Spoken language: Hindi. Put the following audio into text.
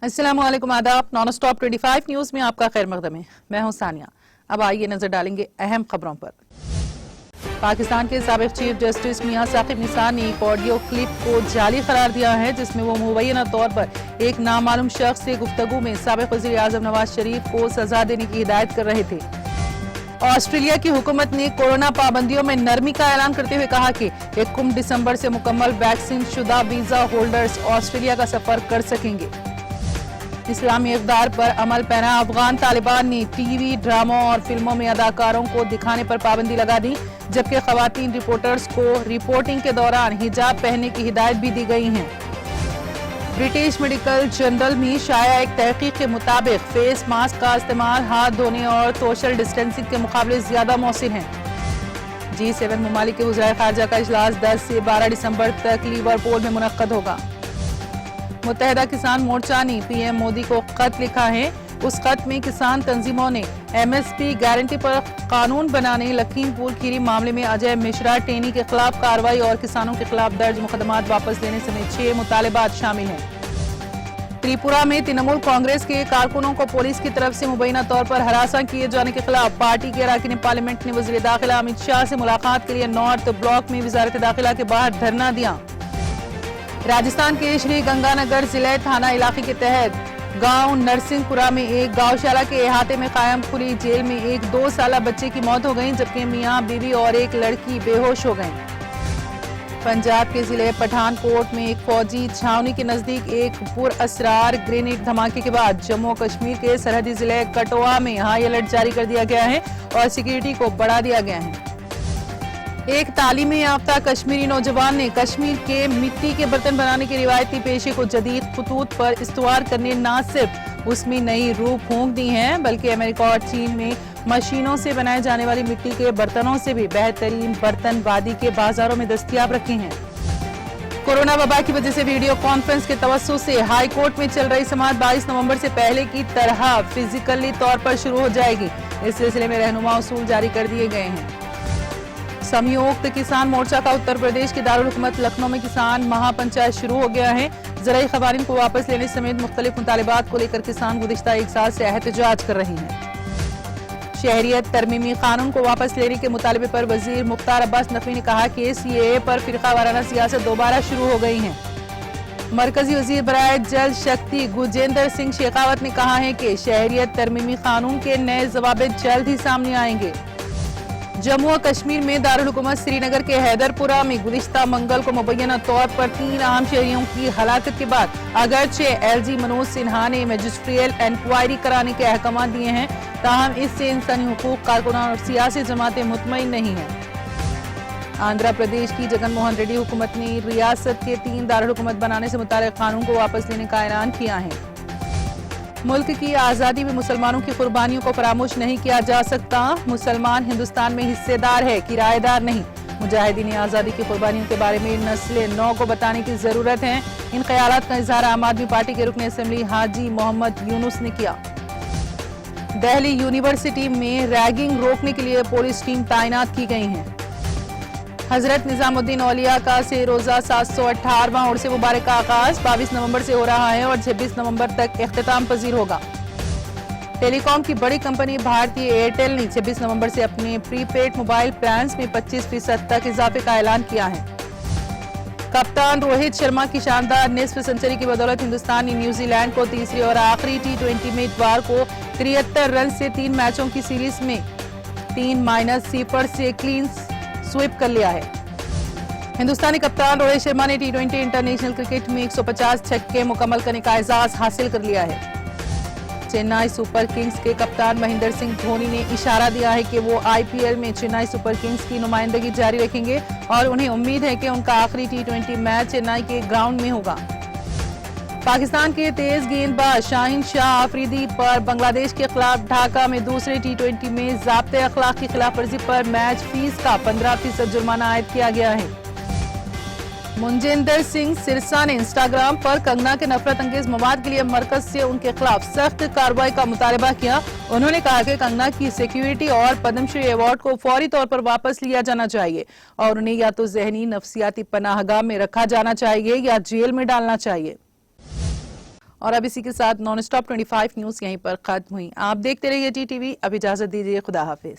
अस्सलाम वालेकुम, आदाब। नॉनस्टॉप 25 न्यूज में आपका खैर मकदम है। मैं हूं सानिया। अब आइए नजर डालेंगे अहम खबरों पर। पाकिस्तान के साबिक चीफ जस्टिस मियां साकिब निसार ने एक ऑडियो क्लिप को जाली करार दिया है, जिसमें वो मुबैना तौर पर एक नामालूम शख्स से गुफ्तगू में साबिक वज़ीर आज़म नवाज शरीफ को सजा देने की हिदायत कर रहे थे। ऑस्ट्रेलिया की हुकूमत ने कोरोना पाबंदियों में नरमी का ऐलान करते हुए कहा कि 1 दिसंबर से मुकम्मल वैक्सीन शुदा वीजा होल्डर्स ऑस्ट्रेलिया का सफर कर सकेंगे। इस्लामी इक़दार पर अमल पैरा अफगान तालिबान ने टीवी, ड्रामों और फिल्मों में अदाकारों को दिखाने पर पाबंदी लगा दी, जबकि खवातीन रिपोर्टर्स को रिपोर्टिंग के दौरान हिजाब पहनने की हिदायत भी दी गई है। ब्रिटिश मेडिकल जर्नल में शाया एक तहकीक के मुताबिक फेस मास्क का इस्तेमाल हाथ धोने और सोशल डिस्टेंसिंग के मुकाबले ज्यादा मौसर है। G7 ममालिक के वज़ीर ख़ारजा का इजलास 10 से 12 दिसंबर तक लिवरपूल में मुनक्कद होगा। मुत्तहिदा किसान मोर्चा ने पीएम मोदी को खत लिखा है। उस खत में किसान तंजीमों ने MSP गारंटी पर कानून बनाने, लखीमपुर खीरी मामले में अजय मिश्रा टेनी के खिलाफ कार्रवाई और किसानों के खिलाफ दर्ज मुकदमात वापस लेने समेत 6 मुतालिबात शामिल हैं। त्रिपुरा में तृणमूल कांग्रेस के कारकुनों को पुलिस की तरफ से मुबैना तौर पर हरासा किए जाने के खिलाफ पार्टी के अरकान पार्लियामेंट ने वज़ीर दाखिला अमित शाह से मुलाकात के लिए नॉर्थ ब्लॉक में वज़ारत दाखिला के बाहर धरना दिया। राजस्थान के श्री गंगानगर जिले थाना इलाके के तहत गांव नरसिंहपुरा में एक गौशाला के अहाते में कायम खुली जेल में एक 2 साला बच्चे की मौत हो गई, जबकि मियां बीवी और एक लड़की बेहोश हो गईं। पंजाब के जिले पठानकोट में एक फौजी छावनी के नजदीक एक पुरअसरार ग्रेनेड धमाके के बाद जम्मू कश्मीर के सरहदी जिले कठुआ में हाई अलर्ट जारी कर दिया गया है और सिक्योरिटी को बढ़ा दिया गया है। एक तालीम याफ्ता कश्मीरी नौजवान ने कश्मीर के मिट्टी के बर्तन बनाने के रिवायती पेशे को जदीद खतूत पर इस्तवार करने न सिर्फ उसमें नई रूह फूंक दी है, बल्कि अमेरिका और चीन में मशीनों से बनाए जाने वाली मिट्टी के बर्तनों से भी बेहतरीन बर्तन वादी के बाजारों में दस्तयाब रखे हैं। कोरोना वबा की वजह से वीडियो कॉन्फ्रेंस के तवस्सुत से हाई कोर्ट में चल रही समाअत 22 नवंबर से पहले की तरह फिजिकली तौर पर शुरू हो जाएगी। इस सिलसिले में रहनुमा उसूल जारी कर दिए गए हैं। संयुक्त किसान मोर्चा का उत्तर प्रदेश के दारुल हुकूमत लखनऊ में किसान महापंचायत शुरू हो गया है। ज़राई क़वानीन को वापस लेने समेत मुख्तलिफ मुतालिबात को लेकर किसान गुज़िश्ता 1 साल से एहतजाज कर रहे हैं। शहरियत तरमीमी कानून को वापस लेने के मुतालबे पर वजीर मुख्तार अब्बास नकवी ने कहा कि CAA पर फिरका वाराना सियासत दोबारा शुरू हो गई है। मरकजी वजीर बराए जल शक्ति गुजेंद्र सिंह शेखावत ने कहा है कि शहरियत तरमीमी कानून के नए जवाब जल्द ही सामने आएंगे। जम्मू और कश्मीर में दारुल हुकूमत श्रीनगर के हैदरपुरा में गुज़िश्ता मंगल को मुबैना तौर पर 3 आम शहरियों की हलाकत के बाद अगरचे LG मनोज सिन्हा ने मजिस्ट्रियल इंक्वायरी कराने के अहकाम दिए हैं, ताहम इससे इंसानी हुकूक कारकुनान और सियासी जमातें मुतमईन नहीं हैं। आंध्र प्रदेश की जगन मोहन रेड्डी हुकूमत ने रियासत के 3 दारुल हुकूमत बनाने से मुताल्लिक़ कानून को वापस लेने का ऐलान किया है। मुल्क की आज़ादी में मुसलमानों की कुर्बानियों को फरामोश नहीं किया जा सकता। मुसलमान हिंदुस्तान में हिस्सेदार है, किराएदार नहीं। मुजाहिदीन आज़ादी की कुर्बानियों के बारे में नस्ल नौ को बताने की जरूरत है। इन ख्यालात का इजहार आम आदमी पार्टी के रुकन असेंबली हाजी मोहम्मद यूनुस ने किया। दिल्ली यूनिवर्सिटी में रैगिंग रोकने के लिए पुलिस टीम तैनात की गई है। हजरत निजामुद्दीन औलिया का से रोजा 718वां उर्स मुबारक का आगाज 22 नवंबर से हो रहा है और 26 नवंबर तक इख्तिताम पजीर होगा। टेलीकॉम की बड़ी कंपनी भारतीय एयरटेल ने 26 नवंबर से अपने प्रीपेड मोबाइल प्लान्स में 25% तक इजाफे का ऐलान किया है। कप्तान रोहित शर्मा की शानदार निस्फ सेंचुरी की बदौलत हिंदुस्तान ने न्यूजीलैंड को तीसरी और आखिरी T20 में इतवार को 73 रन से 3 मैचों की सीरीज में 3-0 से क्लीन स्वीप कर लिया है। हिंदुस्तानी कप्तान रोहित शर्मा ने T20 इंटरनेशनल क्रिकेट में 150 छक्के मुकम्मल करने का एजाज हासिल कर लिया है। चेन्नई सुपर किंग्स के कप्तान महेंद्र सिंह धोनी ने इशारा दिया है कि वो IPL में चेन्नई सुपर किंग्स की नुमाइंदगी जारी रखेंगे और उन्हें उम्मीद है कि उनका आखिरी T20 मैच चेन्नई के ग्राउंड में होगा। पाकिस्तान के तेज गेंदबाज शाहीन शाह आफरीदी पर बांग्लादेश के खिलाफ ढाका में दूसरे T20 में ज़ाब्ते अखलाक की खिलाफवर्जी पर मैच फीस का 15% जुर्माना आयद किया गया है। मुंजेंद्र सिंह सिरसा ने इंस्टाग्राम पर कंगना के नफरत अंगेज मवाद के लिए मरकज से उनके खिलाफ सख्त कार्रवाई का मुतालबा किया। उन्होंने कहा कि कंगना की सिक्योरिटी और पद्मश्री अवार्ड को फौरी तौर पर वापस लिया जाना चाहिए और उन्हें या तो जहनी नफ्सियाती पनाहगाह में रखा जाना चाहिए या जेल में डालना चाहिए। और अब इसी के साथ नॉन स्टॉप 25 न्यूज यहीं पर खत्म हुई। आप देखते रहिए टीटीवी। अब इजाजत दीजिए, खुदा हाफिज।